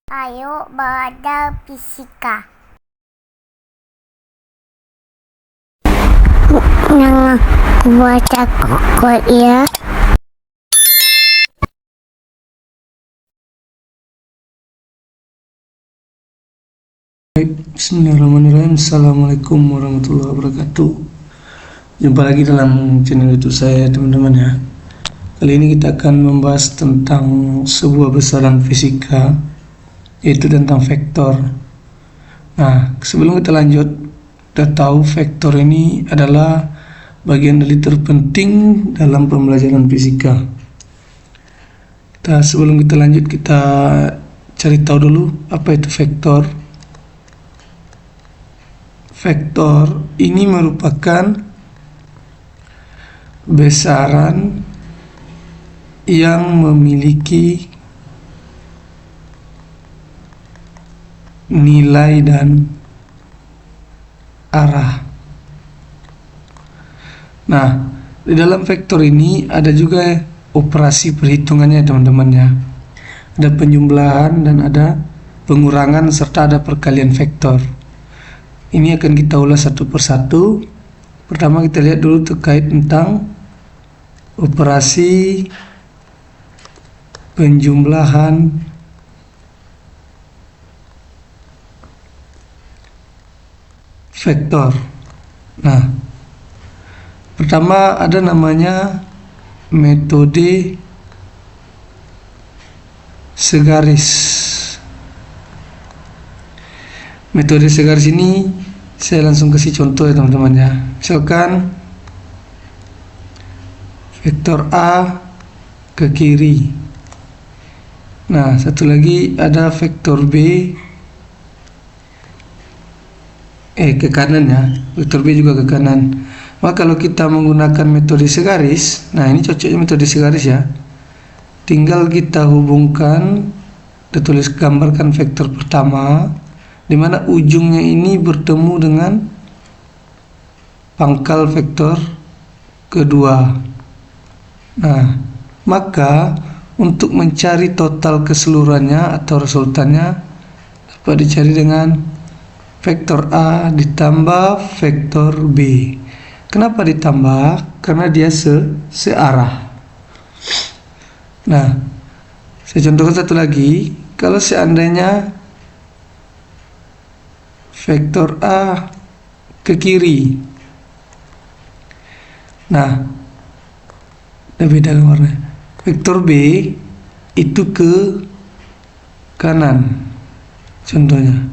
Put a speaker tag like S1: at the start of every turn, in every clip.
S1: Ayo belajar fisika. Yang baca kok ya.
S2: Bismillahirrahmanirrahim. Assalamualaikum warahmatullahi wabarakatuh. Jumpa lagi dalam channel YouTube saya, teman-teman ya. Kali ini kita akan membahas tentang sebuah besaran fisika, yaitu tentang vektor. Nah, sebelum kita lanjut, kita tahu vektor ini adalah bagian dari terpenting dalam pembelajaran fisika. Sebelum kita lanjut, kita cari tahu dulu apa itu vektor. Vektor ini merupakan besaran yang memiliki nilai dan arah. Nah, di dalam vektor ini ada juga operasi perhitungannya, teman-teman ya. Ada penjumlahan dan ada pengurangan serta ada perkalian vektor. Ini akan kita ulas satu persatu. Pertama kita lihat dulu terkait tentang operasi penjumlahan vektor. Nah, pertama ada namanya metode segaris. Metode segaris ini saya langsung kasih contoh ya teman-teman ya. Misalkan vektor A ke kiri. Nah, satu lagi ada vektor B ke kanan ya. Vektor B juga ke kanan. Maka kalau kita menggunakan metode segaris, nah ini cocoknya metode segaris ya. Tinggal kita hubungkan, kita tulis gambarkan vektor pertama, di mana ujungnya ini bertemu dengan pangkal vektor kedua. Nah, maka untuk mencari total keseluruhannya atau resultannya dapat dicari dengan vektor A ditambah vektor B. Kenapa ditambah? Karena dia searah. Nah, saya contohkan satu lagi. Kalau seandainya vektor A ke kiri, nah, beda warna. Vektor B itu ke kanan. Contohnya,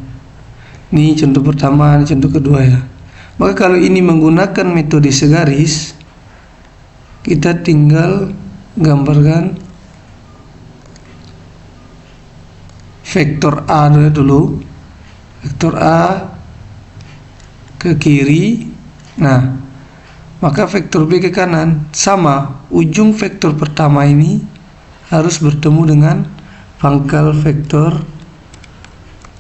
S2: ini contoh pertama, ini contoh kedua ya. Maka kalau ini menggunakan metode segaris, kita tinggal gambarkan vektor A dulu. Vektor A ke kiri. Nah, maka vektor B ke kanan. Sama, ujung vektor pertama ini harus bertemu dengan pangkal vektor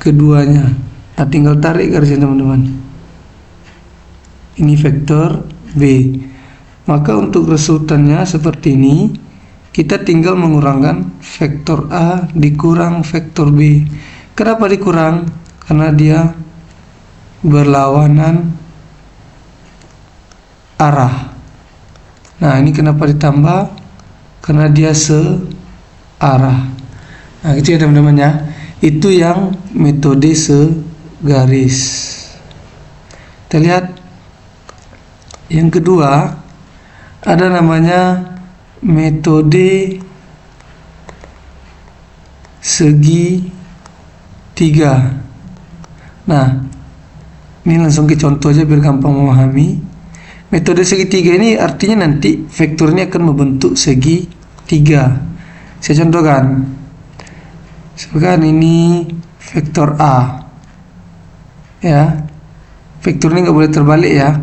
S2: keduanya. Nah, tinggal tarik garisnya teman-teman. Ini vektor B. Maka untuk resultannya seperti ini. Kita tinggal mengurangkan vektor A dikurang vektor B. Kenapa dikurang? Karena dia berlawanan arah. Nah, ini kenapa ditambah? Karena dia searah. Nah, gitu ya teman-teman ya. Itu yang metode segaris. Kita lihat yang kedua, ada namanya metode segitiga. Nah, ini langsung ke contoh aja biar gampang memahami. Metode segitiga ini artinya nanti vektor ini akan membentuk segitiga. Saya contohkan. Misalkan ini vektor A. Ya. Vektor ini nggak boleh terbalik ya.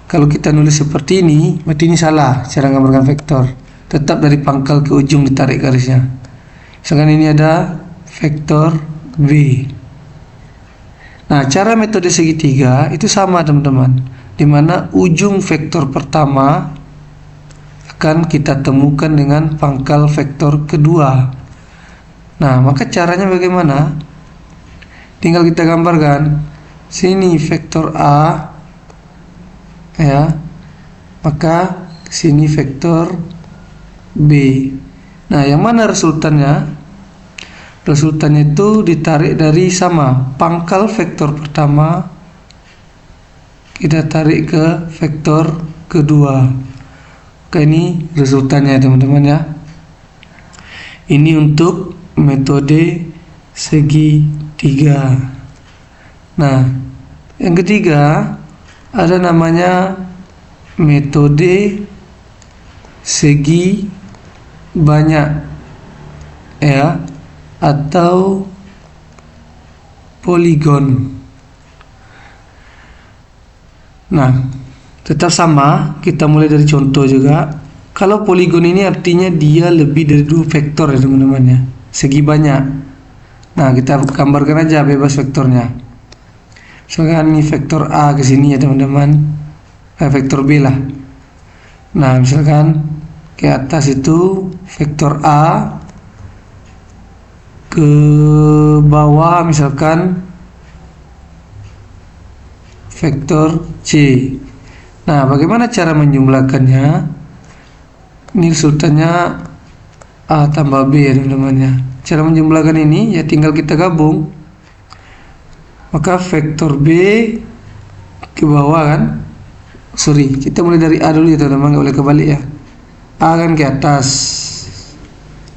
S2: Kalau kita nulis seperti ini, berarti ini salah cara menggambarkan vektor. Tetap dari pangkal ke ujung ditarik garisnya. Misalkan ini ada vektor B. Nah, cara metode segitiga itu sama teman-teman, di mana ujung vektor pertama akan kita temukan dengan pangkal vektor kedua. Nah, maka caranya bagaimana? tinggal kita gambarkan. Sini vektor A, ya, maka sini vektor B. Nah, yang mana resultannya? Resultannya itu ditarik dari sama pangkal vektor pertama, kita tarik ke vektor kedua. Oke, ini resultannya teman-teman ya. Ini untuk metode segitiga. Nah, yang ketiga ada namanya metode segi banyak, ya, atau poligon. Nah, tetap sama, kita mulai dari contoh juga. Kalau poligon ini artinya dia lebih dari 2 vektor ya teman-teman ya, segi banyak. Nah, kita gambarkan aja bebas vektornya. Misalkan ini vektor A ke sini ya teman-teman, vektor B lah. Nah, misalkan ke atas itu vektor A, ke bawah misalkan vektor C. Nah, bagaimana cara menjumlahkannya? Ini resultannya A tambah B ya teman-teman ya. Cara menjumlahkan ini ya tinggal kita gabung. Maka vektor B ke bawah kan, kita mulai dari A dulu ya teman-teman, nggak boleh kebalik ya. A kan ke atas,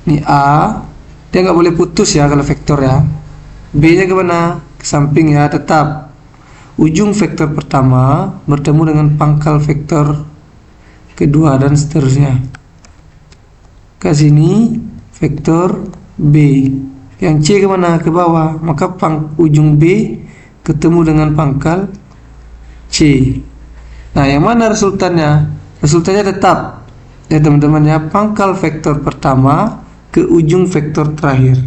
S2: ini A, dia nggak boleh putus ya kalau vektor ya. B nya ke mana? Ke samping ya, tetap ujung vektor pertama bertemu dengan pangkal vektor kedua dan seterusnya. Ke sini vektor B, yang C ke mana? Ke bawah, maka ujung B ketemu dengan pangkal C. Nah, yang mana resultannya? Resultannya tetap ya teman-teman ya, pangkal vektor pertama ke ujung vektor terakhir.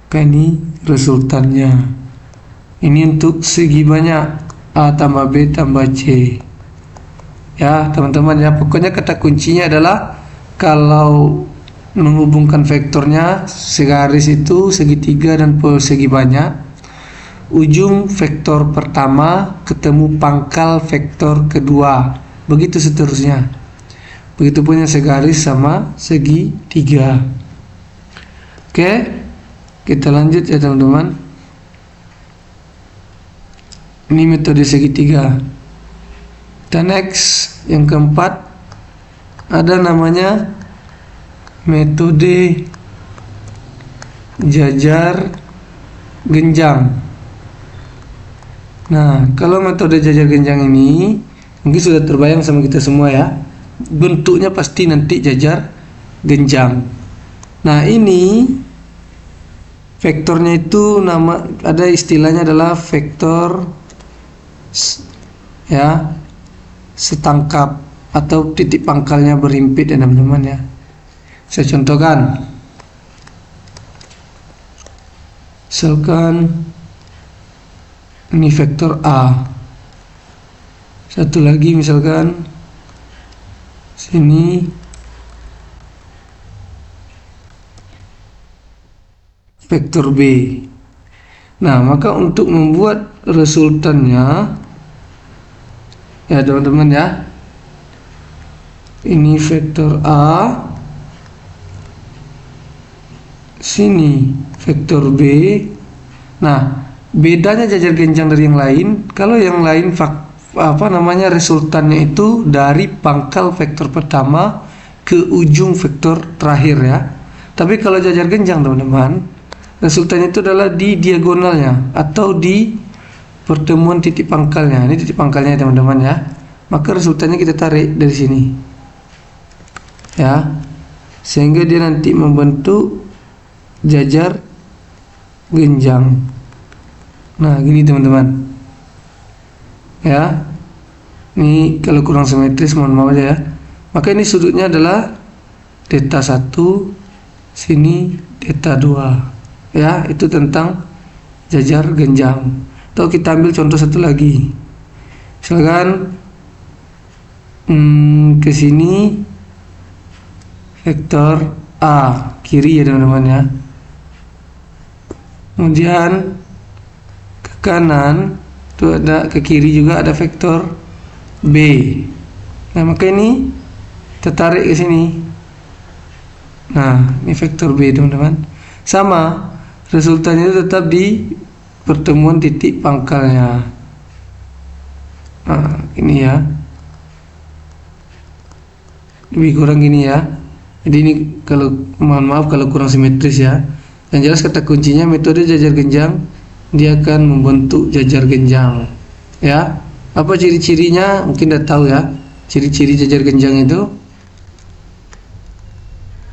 S2: Oke, ini resultannya. Ini untuk segi banyak A tambah B tambah C. Ya teman-teman ya, pokoknya kata kuncinya adalah kalau menghubungkan vektornya segaris itu segitiga dan segi banyak, ujung vektor pertama ketemu pangkal vektor kedua, begitu seterusnya. Begitupun yang segaris sama segitiga. Oke, kita lanjut ya teman-teman. Ini metode segitiga. Dan next, yang keempat ada namanya metode jajar genjang. Nah, kalau metode jajar genjang ini mungkin sudah terbayang sama kita semua ya. Bentuknya pasti nanti jajar genjang. Nah, ini vektornya itu ada istilahnya adalah vektor ya setangkap atau titik pangkalnya berhimpit ya teman-teman ya. Saya contohkan. Misalkan ini vektor A. Satu lagi misalkan sini vektor B. Nah, maka untuk membuat resultannya ya teman-teman ya, ini vektor A, sini vektor B. Nah, bedanya jajar genjang dari yang lain, kalau yang lain resultannya itu dari pangkal vektor pertama ke ujung vektor terakhir ya. Tapi kalau jajar genjang teman-teman, resultannya itu adalah di diagonalnya atau di pertemuan titik pangkalnya. Ini titik pangkalnya teman-teman ya. Maka resultannya kita tarik dari sini ya, sehingga dia nanti membentuk jajar genjang. Nah, gini teman-teman ya. Ini kalau kurang simetris mohon maaf aja ya. Maka ini sudutnya adalah theta 1, sini theta 2 ya. Itu tentang jajar genjang. Atau kita ambil contoh satu lagi. Misalkan ke sini vektor A kiri ya teman-teman ya. Kemudian kanan itu ada, ke kiri juga ada vektor B. Nah, maka ini tertarik ke sini. Nah, ini vektor B, teman-teman. Sama, resultannya itu tetap di pertemuan titik pangkalnya. Nah, ini ya. Lebih kurang gini ya. Jadi ini kalau, mohon maaf kalau kurang simetris ya. Yang jelas kata kuncinya metode jajar genjang, dia akan membentuk jajar genjang. Ya. Apa ciri-cirinya? Mungkin udah tahu ya. Ciri-ciri jajar genjang itu.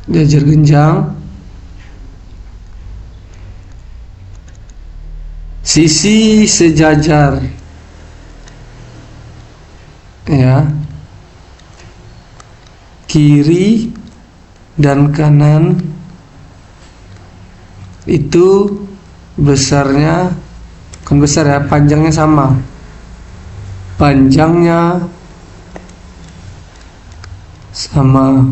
S2: Jajar genjang, sisi sejajar, ya, kiri dan kanan itu besarnya, bukan besar ya, panjangnya sama, panjangnya sama.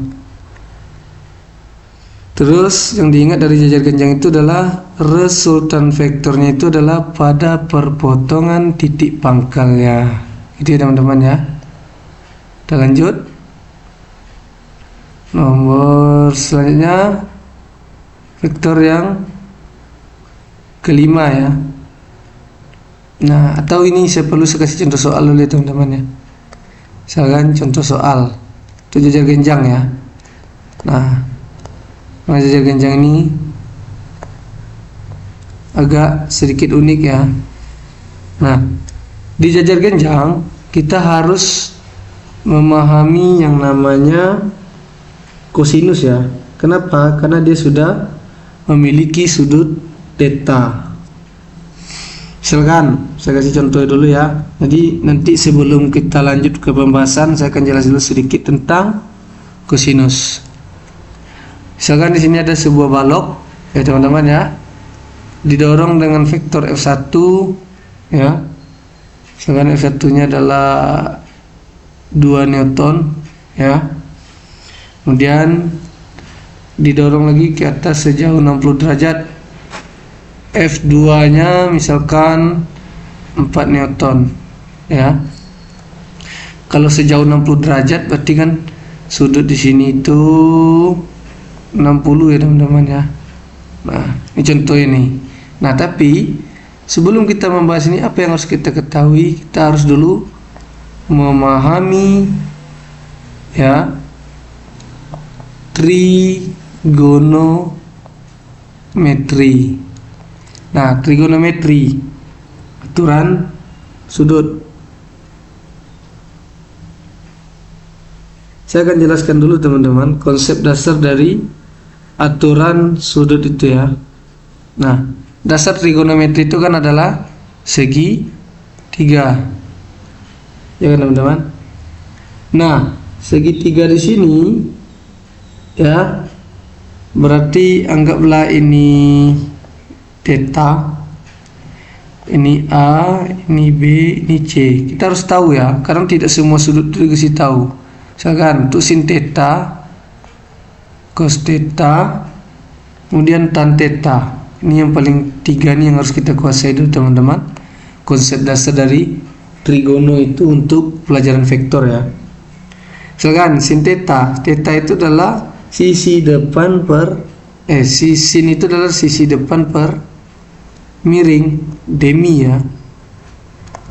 S2: Terus yang diingat dari jajar genjang itu adalah resultan vektornya itu adalah pada perpotongan titik pangkalnya. Itu ya teman-teman ya. Kita lanjut. Nomor selanjutnya vektor yang kelima ya. Nah, atau ini saya perlu kasih contoh soal dulu ya teman-teman ya. Misalkan contoh soal itu jajar genjang ya. Nah, jajar genjang ini agak sedikit unik ya. Nah, di jajar genjang kita harus memahami yang namanya kosinus ya. Kenapa? Karena dia sudah memiliki sudut theta. Silakan saya kasih contoh dulu ya. Jadi nanti sebelum kita lanjut ke pembahasan, saya akan jelaskan dulu sedikit tentang kosinus. Misalkan di sini ada sebuah balok ya teman-teman ya, didorong dengan vektor F1 ya. Misalkan F1-nya adalah 2 Newton ya. Kemudian didorong lagi ke atas sejauh 60 derajat. F2-nya misalkan 4 Newton ya. Kalau sejauh 60 derajat berarti kan sudut di sini itu 60 ya teman-teman ya. Nah, ini contoh ini. Nah, tapi sebelum kita membahas ini, apa yang harus kita ketahui? Kita harus dulu memahami ya trigonometri. Nah, trigonometri, aturan sudut. Saya akan jelaskan dulu teman-teman konsep dasar dari aturan sudut itu ya. Nah, dasar trigonometri itu kan adalah segi 3. Ya kan teman-teman? Nah, segi 3 di sini ya, berarti anggaplah ini theta, ini A, ini B, ini C. Kita harus tahu ya, karena tidak semua sudut itu dikasih tahu. Misalkan untuk sin theta, cos theta, kemudian tan theta. Ini yang paling 3 nih yang harus kita kuasai dulu teman-teman. Konsep dasar dari trigono itu untuk pelajaran vektor ya. Misalkan sin theta, theta itu adalah sisi depan per sin itu adalah sisi depan per miring demi ya.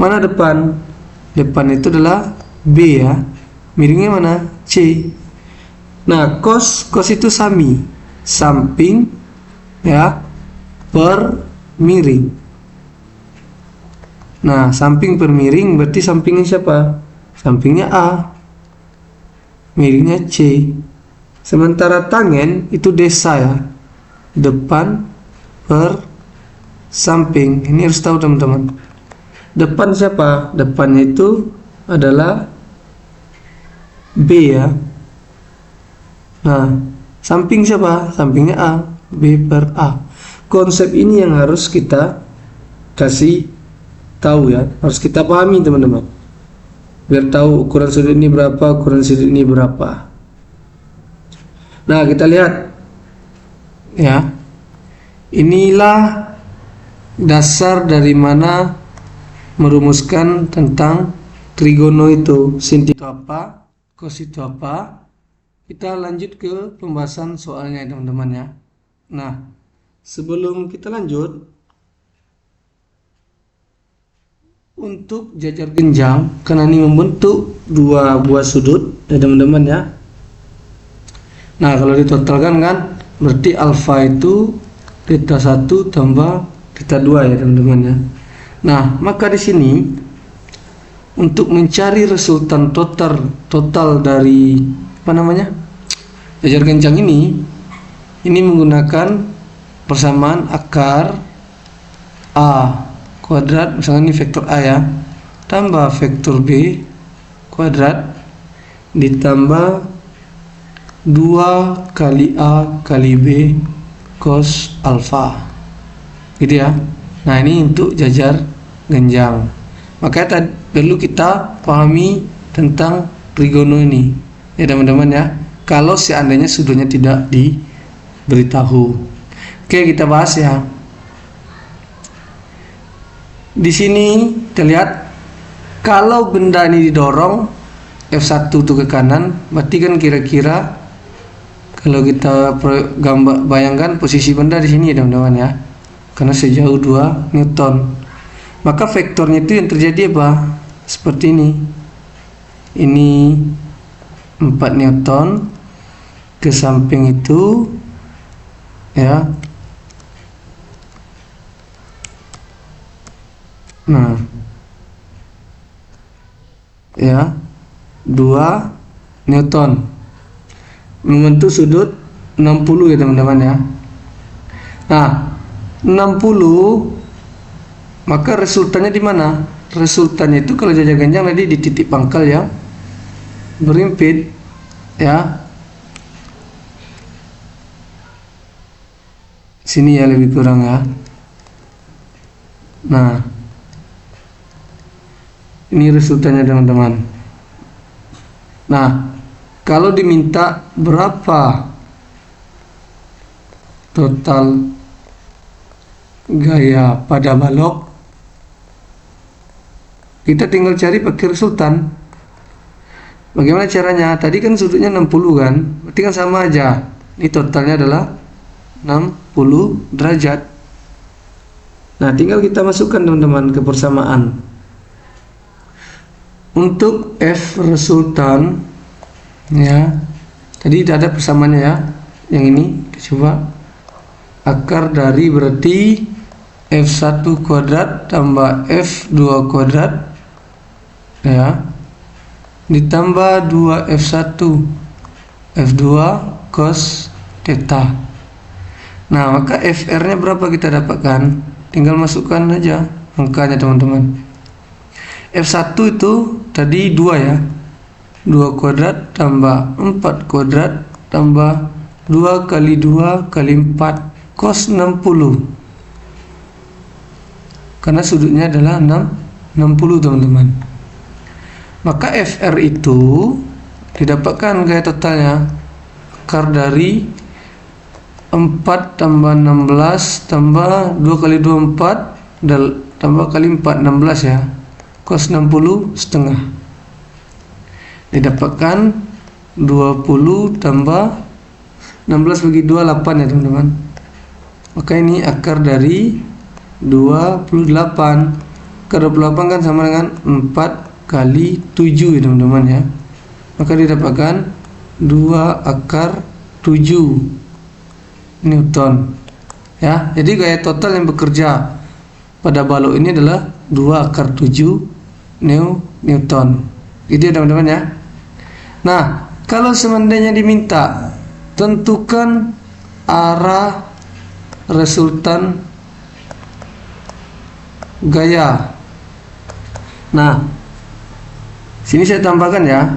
S2: Mana depan? Depan itu adalah B ya. Miringnya mana? C. Nah, cos itu samping ya per miring. Nah, samping per miring berarti sampingnya siapa? Sampingnya A, miringnya C. Sementara tangen itu desa ya, depan per samping. Ini harus tahu teman-teman. Depan siapa? Depannya itu adalah B ya. Nah, samping siapa? Sampingnya A, B per A. Konsep ini yang harus kita kasih tahu ya, harus kita pahami teman-teman, biar tahu ukuran sudut ini berapa, ukuran sudut ini berapa. Nah, kita lihat ya, inilah dasar dari mana merumuskan tentang trigono itu. Sin itu apa, cos itu apa. Kita lanjut ke pembahasan soalnya teman-teman ya. Nah, sebelum kita lanjut, untuk jajar genjang, karena ini membentuk dua buah sudut ya teman-teman ya. Nah, kalau ditotalkan kan berarti alfa itu theta 1 tambah theta 2 ya teman-teman ya. Nah, maka di sini untuk mencari resultan total dari jajar genjang ini menggunakan persamaan akar A kuadrat, misalnya ini vektor A ya, tambah vektor B kuadrat ditambah 2 kali A kali B cos alfa gitu ya. Nah, ini untuk jajar genjang. Makanya perlu kita pahami tentang trigono ini ya teman-teman ya, kalau seandainya sudutnya tidak diberitahu. Oke, kita bahas ya. Di sini terlihat kalau benda ini didorong F1 itu ke kanan, berarti kan kira-kira kalau kita bayangkan posisi benda di sini ya teman-teman ya, karena sejauh 2 Newton. Maka vektornya itu yang terjadi apa? Seperti ini. Ini 4 Newton ke samping itu ya. Nah, ya 2 Newton membentuk sudut 60 ya teman-teman ya. Nah, 60, maka resultannya di mana? Resultannya itu kalau jajar genjang tadi di titik pangkal yang berimpit ya. Sini ya lebih kurang ya. Nah, ini resultannya teman-teman. Nah, kalau diminta berapa total gaya pada balok, kita tinggal cari pakai resultan. Bagaimana caranya? Tadi kan sudutnya 60 kan, berarti kan sama aja. Ini totalnya adalah 60 derajat. Nah, tinggal kita masukkan teman-teman ke persamaan. Untuk F resultan ya, tadi tidak ada persamaannya ya. Yang ini kita coba, akar dari berarti F1 kuadrat tambah F2 kuadrat ya, ditambah 2F1 F2 cos theta. Nah, maka FR nya berapa kita dapatkan? Tinggal masukkan aja angkanya teman-teman. F1 itu tadi 2 ya, 2 kuadrat tambah 4 kuadrat tambah 2 kali 2 kali 4 cos 60, karena sudutnya adalah 60 teman-teman. Maka FR itu didapatkan gaya totalnya akar dari 4 tambah 16 tambah 2 kali 2 4 tambah kali 4 16 ya, cos 60 setengah, didapatkan 20 tambah 16 bagi 2 8 ya teman-teman. Maka ini akar dari 28. Akar 28 kan sama dengan 4 kali 7 ya teman-teman ya. Maka didapatkan 2 akar 7 Newton ya. Jadi gaya total yang bekerja pada balok ini adalah 2 akar 7 Newton. Gitu ya teman-teman ya. Nah, kalau seandainya diminta tentukan arah resultan gaya. Nah, sini saya tambahkan ya.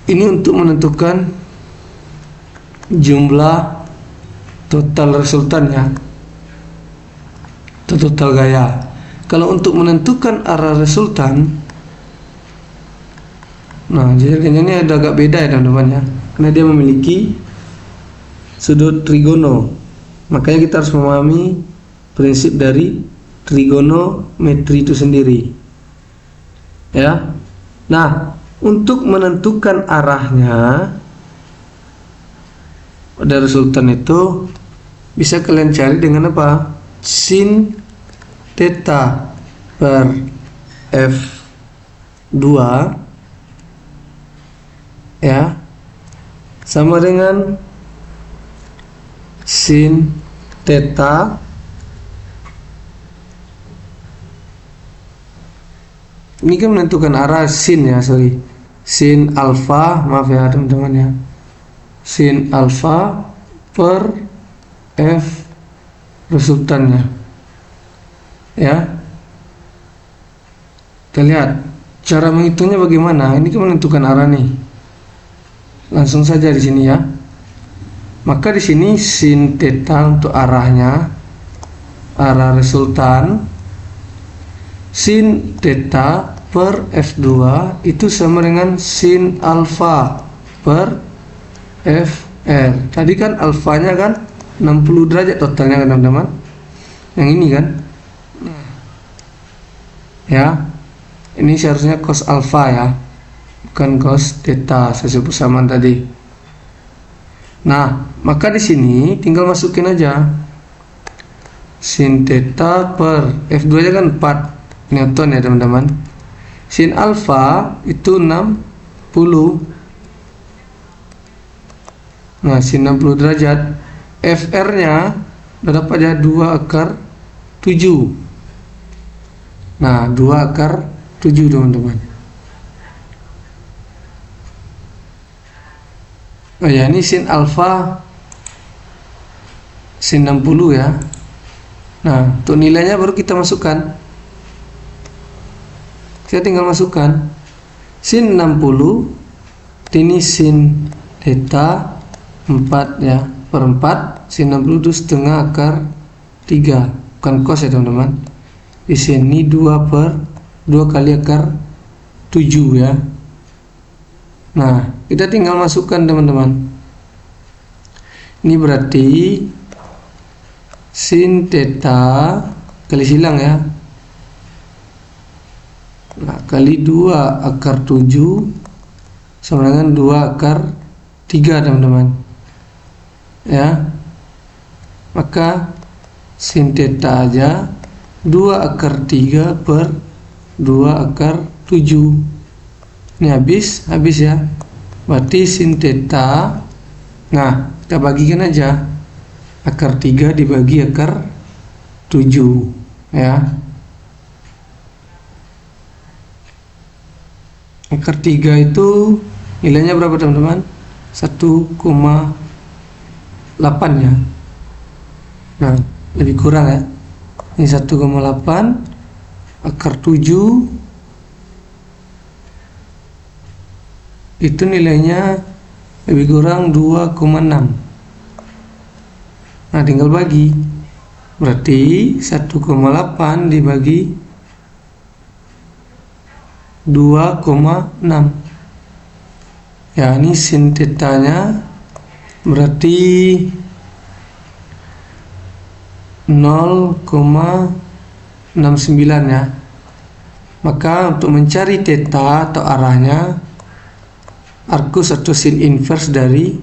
S2: Ini untuk menentukan jumlah total resultannya atau total gaya. Kalau untuk menentukan arah resultan, nah jajar genjang ini agak beda ya teman-teman ya, karena dia memiliki sudut trigono. Makanya kita harus memahami prinsip dari trigonometri itu sendiri. Ya. Nah, untuk menentukan arahnya pada resultan itu bisa kalian cari dengan apa? Sin theta per F2 ya sama dengan sin theta ini kan menentukan arah sin ya, sin alfa, maaf ya teman-teman ya, sin alfa per F resultannya ya. Kita lihat cara menghitungnya bagaimana. Ini kan menentukan arah nih, langsung saja di sini ya. Maka di sini sin theta untuk arahnya, arah resultan, sin theta per F2 itu sama dengan sin alfa per FR. Tadi kan alfanya kan 60 derajat totalnya kan teman-teman. Yang ini kan ya, ini seharusnya cos alfa ya, bukan cos theta sesuai persamaan tadi. Nah, maka di sini tinggal masukin aja sin theta per F2 nya kan 4 Newton ya teman-teman. Sin alfa itu 60. Nah, sin 60 derajat. FR nya udah dapat ya 2 akar 7. Nah, 2 akar 7 teman-teman. Oh ya, ini sin alfa sin 60 ya. Nah, untuk nilainya baru kita masukkan. Saya tinggal masukkan sin 60, ini sin theta 4 ya, per 4, sin 60 itu setengah akar 3, bukan cos ya teman-teman. Di sini 2 kali akar 7 ya. Nah, kita tinggal masukkan teman-teman. Ini berarti sin theta kali silang ya. Nah, kali 2 akar 7 sama dengan 2 akar 3 teman-teman ya. Maka sin theta aja 2 akar 3 per 2 akar 7. Ini habis ya. Berarti sin theta, nah kita bagikan aja, akar 3 dibagi akar 7 ya. Akar 3 itu nilainya berapa teman-teman? 1,8 ya. Nah, lebih kurang ya. Ini 1,8 akar 7 itu nilainya lebih kurang 2,6. Nah, tinggal bagi. Berarti 1,8 dibagi 2,6 ya. Ini sin theta-nya berarti 0,69 ya. Maka untuk mencari theta atau arahnya, arcus atau sin inverse dari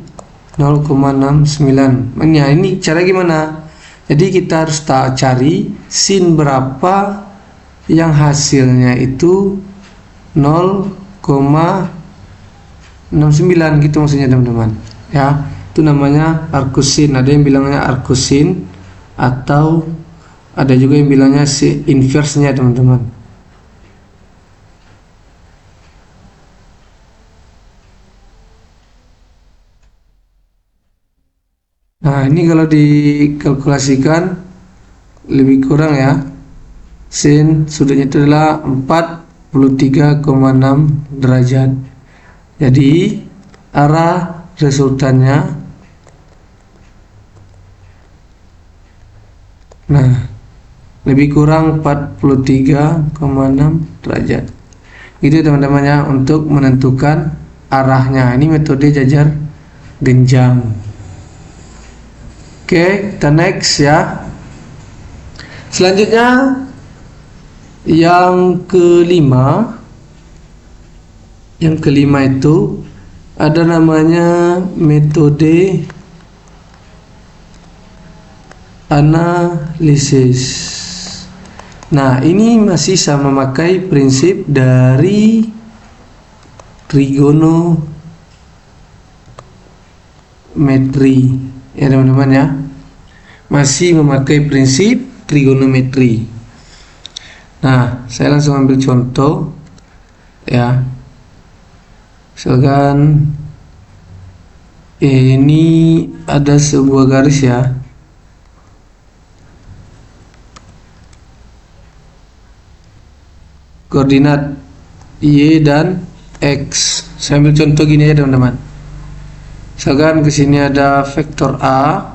S2: 0,69. Ya, ini cara gimana? Jadi kita harus cari sin berapa yang hasilnya itu 0,69 gitu maksudnya teman-teman ya. Itu namanya arcus sin. Ada yang bilangnya arcus sin atau ada juga yang bilangnya sin inverse-nya teman-teman. Nah, ini kalau dikalkulasikan lebih kurang ya, sin sudutnya itu adalah 43,6 derajat. Jadi arah resultannya, nah, lebih kurang 43,6 derajat. Itu teman-teman ya untuk menentukan arahnya. Ini metode jajar genjang. Oke, kita next ya. Selanjutnya Yang kelima itu ada namanya metode analisis. Nah, ini masih sama memakai prinsip dari trigonometri ya teman-teman ya, masih memakai prinsip trigonometri. Nah, saya langsung ambil contoh ya. Misalkan ini ada sebuah garis ya. Koordinat Y dan X. Saya ambil contoh gini ya teman-teman. Misalkan ke sini ada vektor A.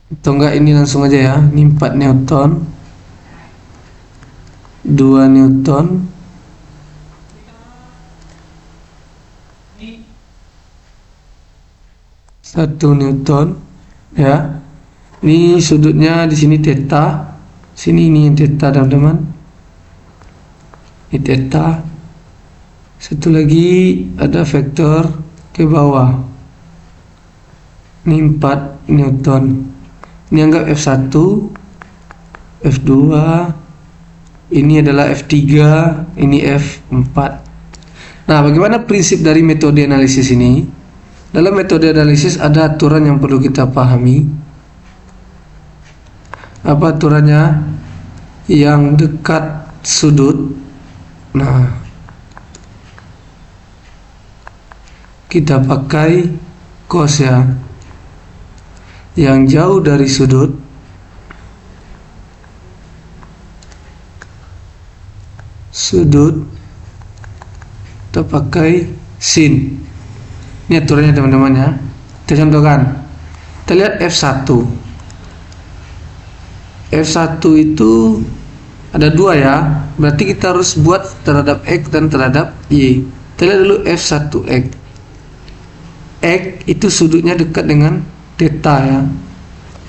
S2: Atau enggak ini langsung aja ya. Ini 4 Newton. 2 Newton. 1 Newton ya. Ini sudutnya di sini theta. Sini ini theta teman-teman. Ini theta. Satu lagi ada vektor ke bawah. Ini 4 Newton. Ini anggap F1, F2, ini adalah F3, ini F4. Nah, bagaimana prinsip dari metode analisis ini? Dalam metode analisis ada aturan yang perlu kita pahami. Apa aturannya? Yang dekat sudut. Nah, kita pakai cos ya. Yang jauh dari sudut kita pakai sin. Ini aturannya teman-teman ya. Kita contohkan. Kita lihat F1. F1 itu ada 2 ya. Berarti kita harus buat terhadap X dan terhadap Y. Kita lihat dulu F1X. X itu sudutnya dekat dengan theta ya.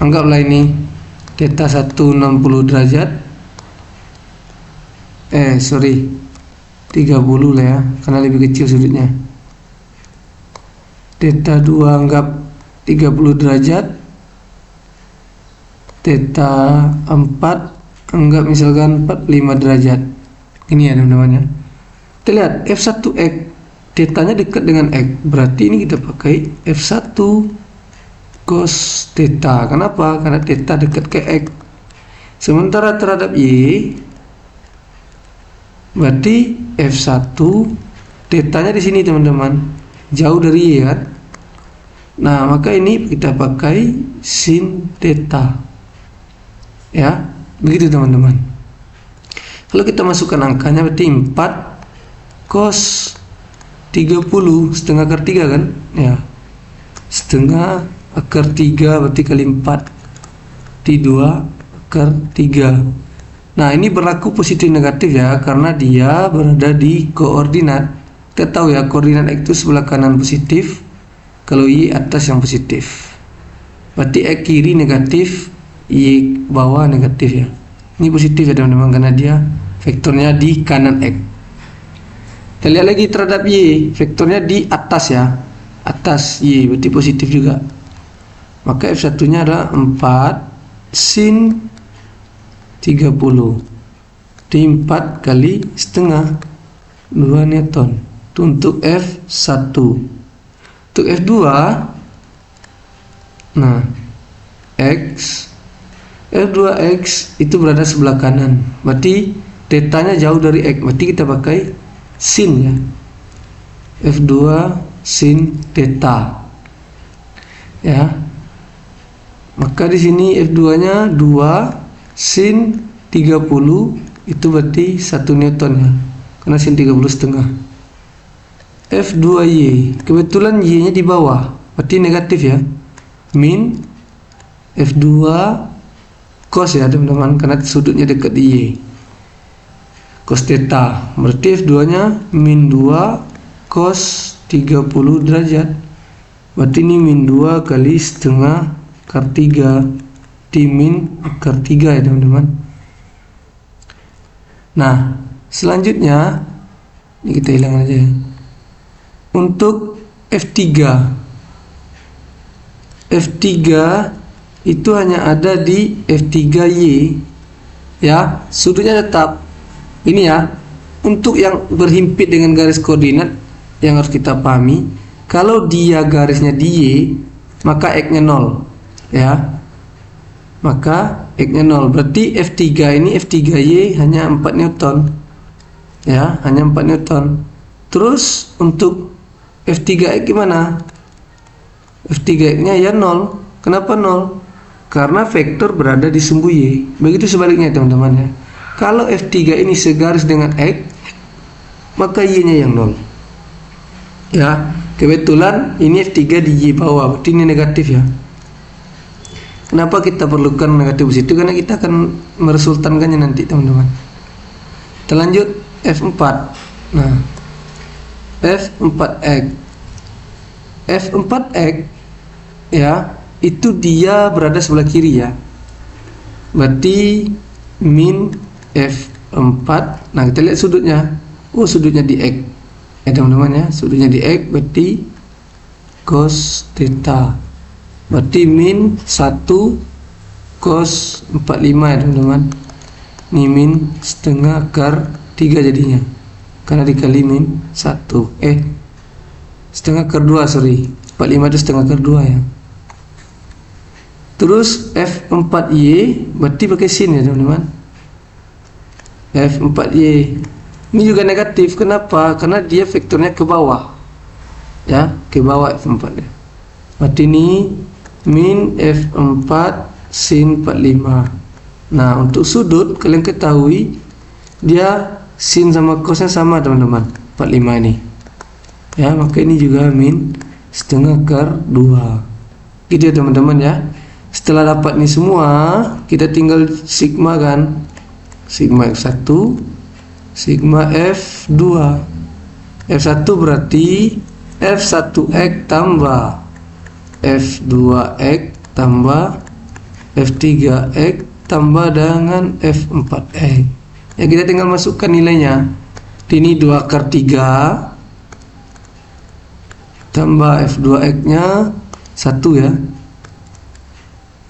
S2: Anggaplah ini theta 160 derajat. 30 lah ya, karena lebih kecil sudutnya. Theta 2 anggap 30 derajat. Theta 4 anggap misalkan 45 derajat. Ini ya teman-teman ya. Kita lihat F1X, thetanya dekat dengan X. Berarti ini kita pakai F1 cos theta. Kenapa? Karena theta dekat ke X. Sementara terhadap Y, berarti F1 thetanya di sini teman-teman, jauh dari Y kan. Nah, maka ini kita pakai sin theta. Ya, begitu teman-teman. Kalau kita masukkan angkanya berarti 4 cos 30 setengah akar 3 kan? Ya. Setengah akar 3 berarti kali 4 di 2 akar 3. Nah, ini berlaku positif negatif ya, karena dia berada di koordinat. Kita tahu ya, koordinat X itu sebelah kanan positif, kalau Y atas yang positif. Berarti X kiri negatif, Y bawah negatif ya. Ini positif ya teman-teman, karena dia vektornya di kanan X. Kita lihat lagi terhadap Y, vektornya di atas ya, atas Y, berarti positif juga. Maka F1 nya adalah 4 sin 30 di 4 kali setengah 2 Newton. Itu untuk F1. Untuk F2, nah F2X itu berada sebelah kanan, berarti thetanya jauh dari X, berarti kita pakai sin ya. F2 sin theta ya. Maka di sini F2 nya 2 sin 30, itu berarti 1 Newton ya, karena sin 30 setengah. F2Y, kebetulan Y nya di bawah, berarti negatif ya, min F2 cos ya teman-teman, karena sudutnya dekat di Y, cos theta, berarti F2 nya min 2 cos 30 derajat, berarti ini min 2 kali setengah akar 3 di min akar 3 ya teman-teman. Nah, selanjutnya ini kita hilang aja ya. Untuk F3 itu hanya ada di F3Y ya, sudutnya tetap ini ya. Untuk yang berhimpit dengan garis koordinat yang harus kita pahami, kalau dia garisnya di Y, maka X-nya 0 ya, maka X-nya 0. Berarti F3 ini F3Y hanya 4 Newton ya, hanya 4 Newton. Terus untuk F3X gimana? F3X nya ya 0. Kenapa 0? Karena vektor berada di sumbu Y. Begitu sebaliknya teman-teman ya. Kalau F3 ini segaris dengan X, maka Y nya yang 0 ya. Kebetulan ini F3 di Y bawah, berarti ini negatif ya. Kenapa kita perlukan negatif di situ? Karena kita akan meresultankannya nanti teman-teman. Kita lanjut F4. Nah, F4X ya, itu dia berada sebelah kiri ya, berarti min F4. Nah, kita lihat sudutnya. Sudutnya di X ya teman-teman ya, sudutnya di X berarti cos theta, berarti min 1 cos 45 ya teman-teman. Ini min setengah akar 3 jadinya, karena dikali min 1 setengah akar 2, sorry, 45 itu setengah akar 2 ya. Terus F4Y berarti pakai sin ya teman-teman. F4Y ini juga negatif. Kenapa? Karena dia vektornya ke bawah ya, ke bawah F4 ya. Berarti ini min F4 sin 45. Nah, untuk sudut kalian ketahui dia sin sama cosnya sama teman-teman, 45 ini ya, maka ini juga min setengah akar 2 gitu ya teman-teman ya. Setelah dapat ini semua, kita tinggal sigma kan, sigma F1 sigma F2. F1 berarti F1X tambah F2X tambah F3X tambah dengan F4X ya. Kita tinggal masukkan nilainya. Ini 2 akar 3 tambah F2X nya 1 ya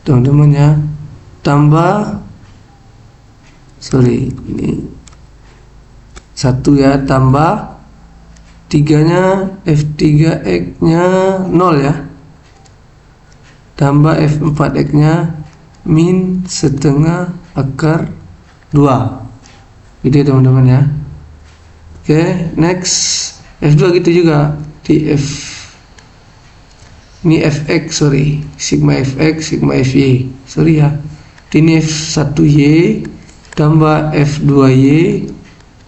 S2: teman-teman ya, tambah ini 1 ya, tambah 3 nya F3X nya 0 ya, tambah F4X nya min setengah akar 2 gitu ya teman-teman ya. Oke, next F2 gitu juga di ini Fx, sorry, sigma Fx sigma Fy, sorry ya. Ini F1Y tambah F2Y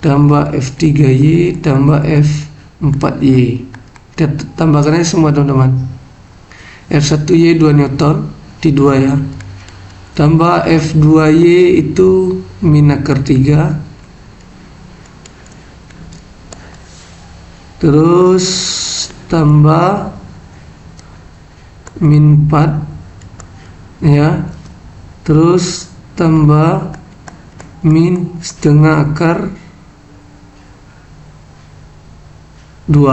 S2: tambah F3Y tambah F4Y. Kita tambahkannya semua teman-teman. F1Y 2 Newton di 2 ya, tambah F2Y itu min akar 3, terus tambah min 4 ya, terus tambah min setengah akar 2.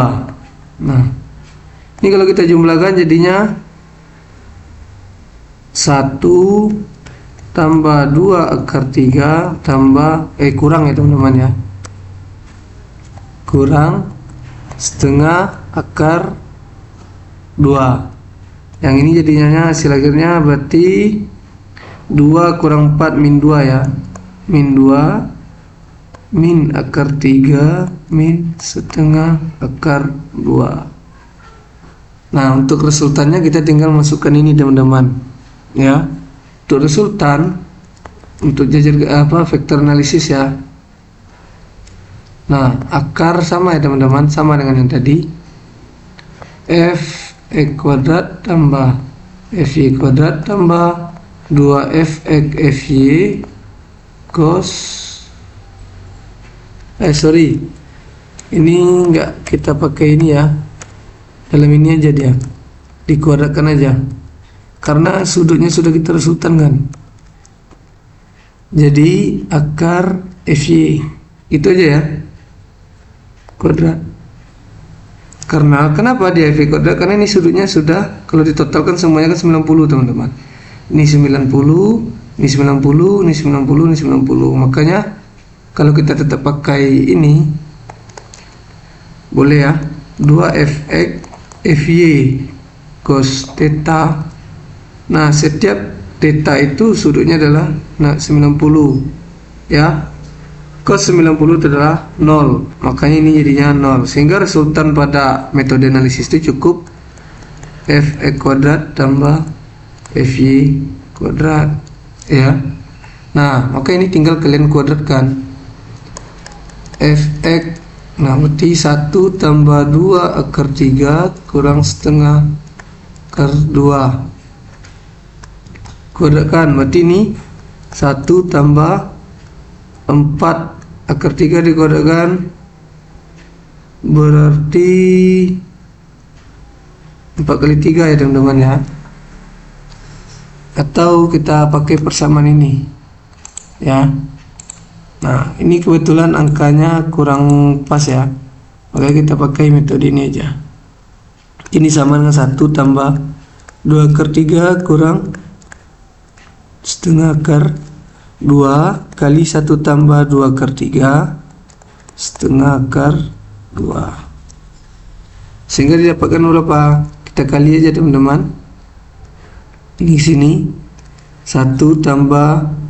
S2: Nah, ini kalau kita jumlahkan jadinya 1 tambah 2 akar 3 tambah kurang ya teman-teman ya, kurang setengah akar 2. Yang ini jadinya hasil akhirnya berarti 2 kurang 4 min 2 ya, min 2 min akar 3 min setengah akar 2. Nah, untuk resultannya kita tinggal masukkan ini teman-teman ya. Untuk resultan, untuk jajar vektor analisis ya. Nah, akar sama ya teman-teman, sama dengan yang tadi. F X kuadrat tambah Fy kuadrat tambah 2Fx Fy cos ini enggak kita pakai ini ya, dalam ini aja dia dikuadratkan aja, karena sudutnya sudah kita resultan kan. Jadi akar FY itu aja ya, kuadrat. Karena kenapa dia FY kuadrat? Karena ini sudutnya sudah, kalau ditotalkan semuanya kan 90 teman-teman. Ini 90, ini 90, ini 90, ini 90. Makanya kalau kita tetap pakai ini, boleh ya, 2fx fy cos theta. Nah, setiap theta itu sudutnya adalah 90 ya. Cos 90 itu adalah 0. Makanya ini jadinya 0. Sehingga resultan pada metode analisis itu cukup fx kuadrat tambah fy kuadrat ya. Nah, maka ini tinggal kalian kuadratkan. Fx, nah berarti 1 tambah 2 akar 3 kurang setengah akar 2. Kuadratkan, berarti ini 1 tambah 4 akar 3 dikuadratkan, berarti 4 kali 3 ya teman-teman ya. Atau kita pakai persamaan ini ya. Nah, ini kebetulan angkanya kurang pas ya, maka kita pakai metode ini aja. Ini sama dengan 1 tambah 2 akar 3 kurang setengah akar 2 kali 1 tambah 2 akar 3 setengah akar 2, sehingga didapatkan berapa? Kita kali aja teman-teman. Ini sini 1 tambah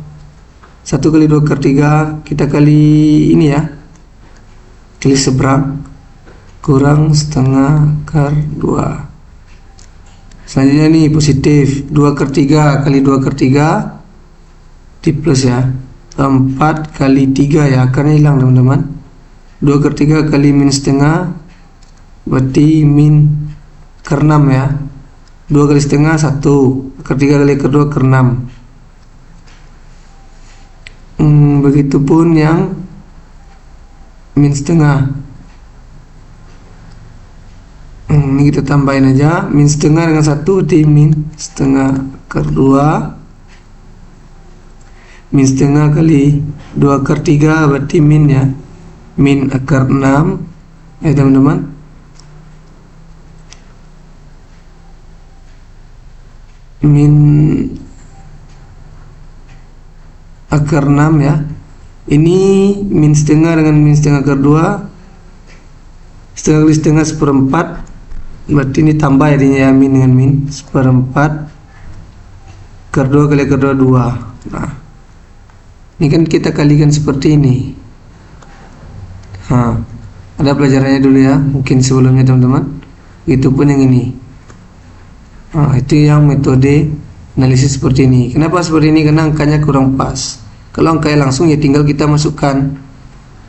S2: 1 kali 2 akar 3, kita kali ini ya, kali seberang, kurang setengah akar 2. Selanjutnya nih positif, 2 akar 3 kali 2 akar 3 di plus ya, 4 kali 3 ya, akarnya hilang teman-teman. 2 akar 3 kali min setengah, berarti min akar 6 ya. 2 kali setengah 1, akar 3 kali akar 2 akar 6. Begitupun yang min setengah. Ini kita tambahin aja, min setengah dengan 1 berarti min setengah akar 2. Min setengah kali 2 akar 3 berarti min ya, min akar 6 ya teman-teman. Min akar 6 ya. Ini min setengah dengan min setengah akar 2, setengah kali setengah seperempat, berarti ini tambah jadinya ya, min dengan min seperempat akar 2 kali akar 2 2. Nah, ini kan kita kalikan seperti ini. Ada pelajarannya dulu ya, mungkin sebelumnya teman-teman. Itu pun yang ini. Itu yang metode analisis seperti ini. Kenapa seperti ini? Karena angkanya kurang pas. Kalau angkanya langsung ya tinggal kita masukkan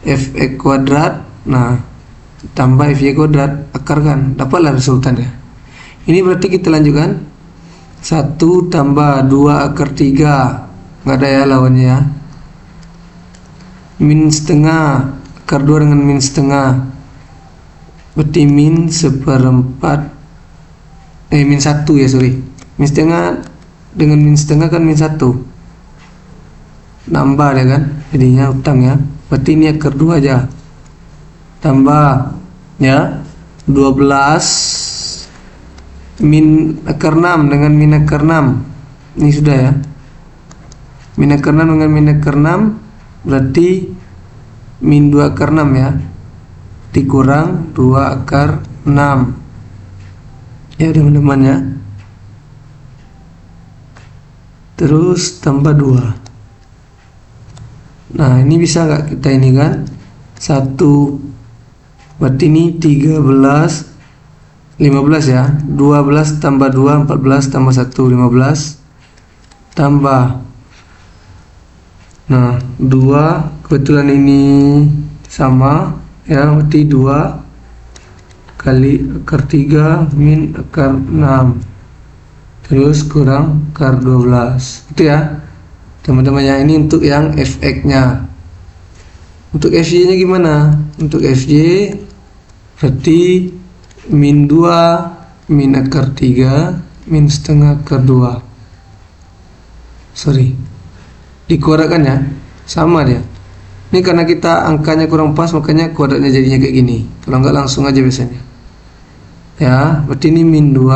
S2: fx kuadrat, nah tambah fy kuadrat, akarkan, dapatlah resultannya. Ini berarti kita lanjutkan 1 tambah 2 akar 3, nggak ada ya lawannya ya. Min setengah akar 2 dengan min setengah, berarti min seperempat, min 1 ya, sorry. Min setengah dengan min setengah kan min 1, nambah ya kan, jadinya utang ya. Berarti ini akar 2 aja, tambah ya 12 min akar 6 dengan min akar 6. Ini sudah ya, min akar 6 dengan min akar 6 berarti min 2 akar 6 ya, dikurang 2 akar 6 ya teman-teman ya. Terus tambah 2. Nah, ini bisa nggak kita ini kan 1, berarti ini 13 15 ya, 12 tambah 2 14 tambah 1 15 tambah, nah 2 kebetulan ini sama ya, berarti 2 kali akar 3 min akar 6 terus kurang akar 12. Itu ya teman-teman ya. Ini untuk yang fx nya. Untuk fy nya gimana? Untuk fy berarti min 2 min akar 3 min setengah akar 2. Sorry, dikuadratkan ya, sama dia. Ini karena kita angkanya kurang pas, makanya kuadratnya jadinya kayak gini. Kalau enggak langsung aja biasanya. Ya, berarti ini min 2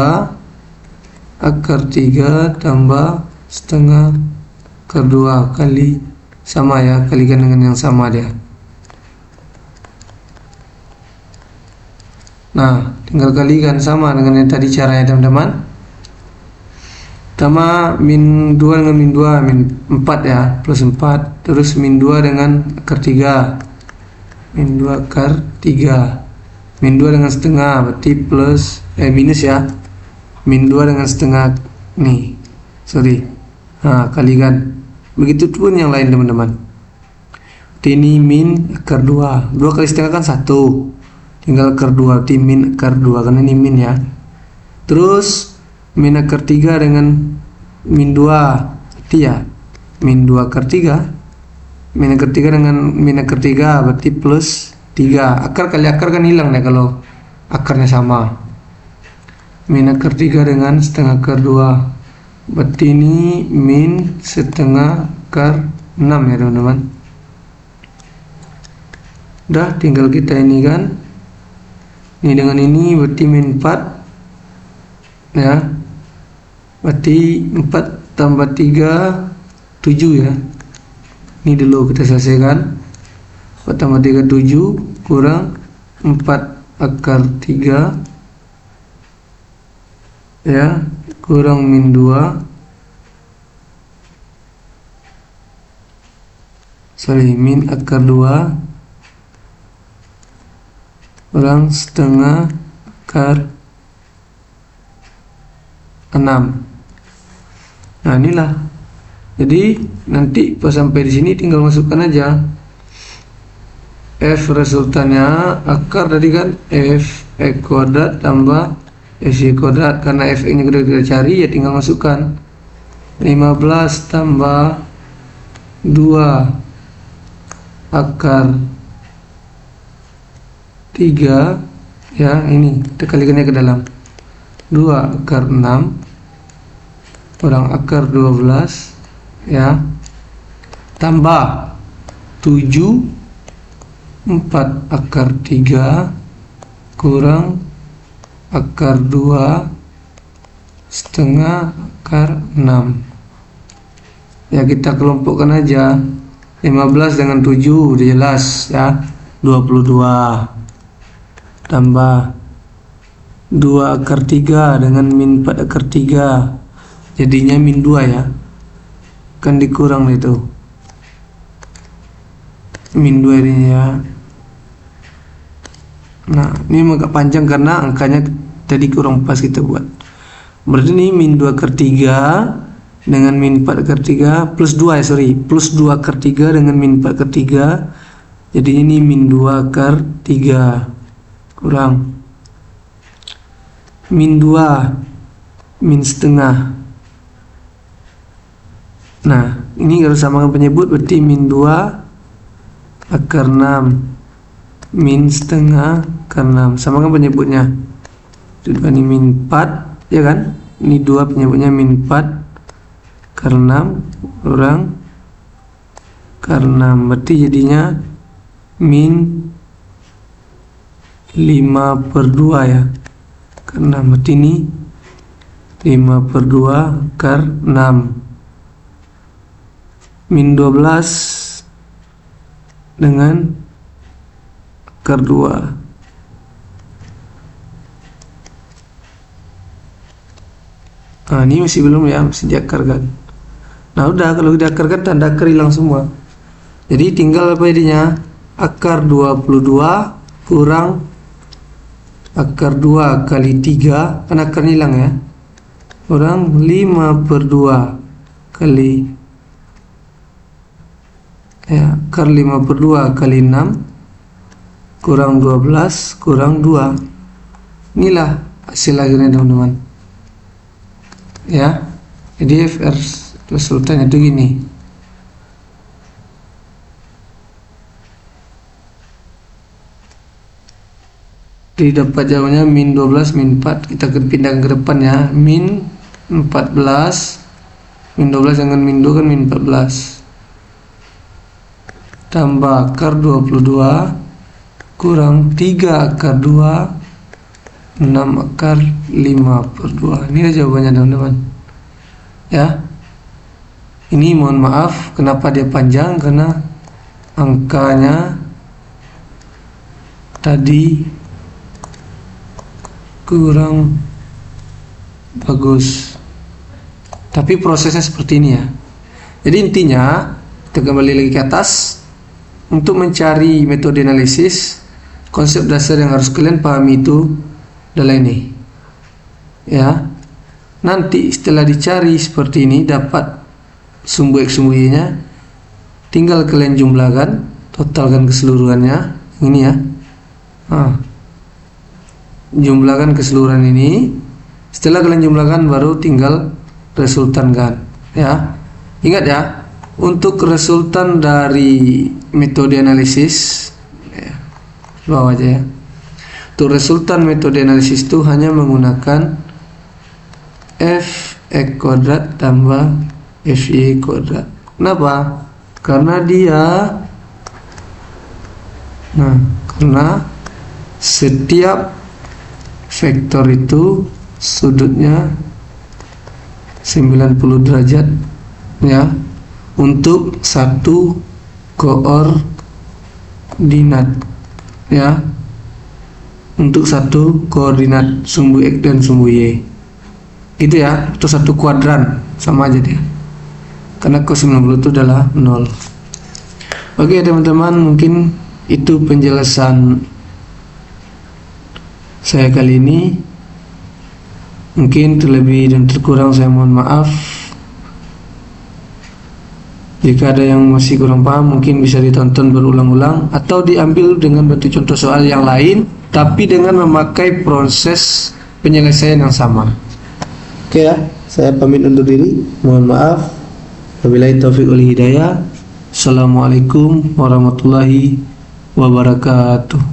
S2: akar 3 tambah setengah akar 2 kali, sama ya, kalikan dengan yang sama dia. Nah, tinggal kalikan sama dengan yang tadi caranya teman-teman. Pertama min 2 dengan min 2, min 4 ya, plus 4. Terus min 2 dengan akar 3, min 2 akar 3. Min 2 dengan setengah, berarti plus, minus ya. Min 2 dengan setengah, nih, sorry. Nah, kalikan. Begitu pun yang lain teman-teman. Ini min akar 2. 2 kali setengah kan 1. Tinggal akar 2, berarti min akar 2, karena ini min ya. Terus min akar 3 dengan min 2, berarti ya min 2 akar 3. Min akar 3 dengan min akar 3, berarti plus 3. Akar kali akar kan hilang ya kalau akarnya sama. Min akar 3 dengan setengah akar 2, berarti ini min setengah akar 6 ya teman-teman. Udah, tinggal kita ini kan, ini dengan ini berarti min 4 ya, berarti 4 tambah 3 7 ya. Ini dulu kita selesaikan. 4 tambah 3 7 kurang 4 akar 3 ya, kurang min 2, sorry, min akar 2 kurang setengah akar 6. Nah, inilah. Jadi nanti pas sampai di sini tinggal masukkan aja f resultannya. Akar tadi kan f x kuadrat tambah f y kuadrat, karena f nya kita cari ya, tinggal masukkan 15 tambah 2 akar 3 ya, ini kita kalikannya ke dalam 2 akar 6 kurang akar 12 ya, tambah 7 4 akar 3 kurang akar 2 setengah akar 6 ya, kita kelompokkan aja. 15 dengan 7 udah jelas ya, 22 tambah 2 akar 3 dengan min 4 akar 3, jadinya min 2 ya, kan dikurang itu min 2 ini ya. Nah, ini agak panjang karena angkanya tadi kurang pas kita buat. Berarti ini min 2 akar 3 dengan min 4 akar 3 plus 2 ya, sorry, plus 2 akar 3 dengan min 4 akar 3, jadinya ini min 2 akar 3 kurang min 2 min setengah. Nah, ini harus samakan penyebut, berarti min 2 akar 6 min setengah akar 6, samakan penyebutnya. Ini min 4 ya kan, ini 2 penyebutnya min 4 akar 6 kurang akar 6, berarti jadinya min 5/2 ya, karena berarti ini 5/2 akar 6 min 12 dengan akar 2. Nah, ini masih belum ya, masih diakarkan. Nah, udah, kalau diakarkan tanda akar hilang semua. Jadi tinggal apa jadinya? Akar 22 kurang akar 2 kali 3, kan akarnya hilang ya, kurang 5/2 kali ya, akar 5/2 kali 6 kurang 12 kurang 2. Inilah hasil akhirnya teman-teman ya. Jadi FR resultannya itu gini. Jadi dapat jawabannya min 12 min 4, kita pindahkan ke depan ya, min 14. Min 12 dengan min 2 kan min 14. Tambah akar 22 kurang 3 akar 2, 6 akar 5/2. Ini jawabannya teman-teman. Ya. Ini mohon maaf kenapa dia panjang, karena angkanya tadi kurang bagus. Tapi prosesnya seperti ini ya. Jadi intinya kita kembali lagi ke atas. Untuk mencari metode analisis, konsep dasar yang harus kalian pahami itu adalah ini. Ya. Nanti setelah dicari seperti ini dapat sumbu X sumbu Y-nya, tinggal kalian jumlahkan, totalkan keseluruhannya. Ini ya. Jumlahkan keseluruhan ini. Setelah kalian jumlahkan baru tinggal resultankan. Ya. Ingat ya, untuk resultan dari metode analisis, ya, bawah aja ya. Untuk resultan metode analisis itu hanya menggunakan f(x) tambah fy². Kenapa? Karena setiap vektor itu sudutnya 90 derajat ya, untuk satu koordinat ya, untuk satu koordinat sumbu X dan sumbu Y itu ya, itu satu kuadran, sama aja dia, karena cos 90 itu adalah 0. Oke teman-teman, mungkin itu penjelasan saya kali ini. Mungkin terlebih dan terkurang saya mohon maaf. Jika ada yang masih kurang paham, mungkin bisa ditonton berulang-ulang atau diambil dengan bentuk contoh soal yang lain, tapi dengan memakai proses penyelesaian yang sama. Oke ya, saya pamit undur diri. Mohon maaf. Wabillahi taufiq wal hidayah. Assalamualaikum warahmatullahi wabarakatuh.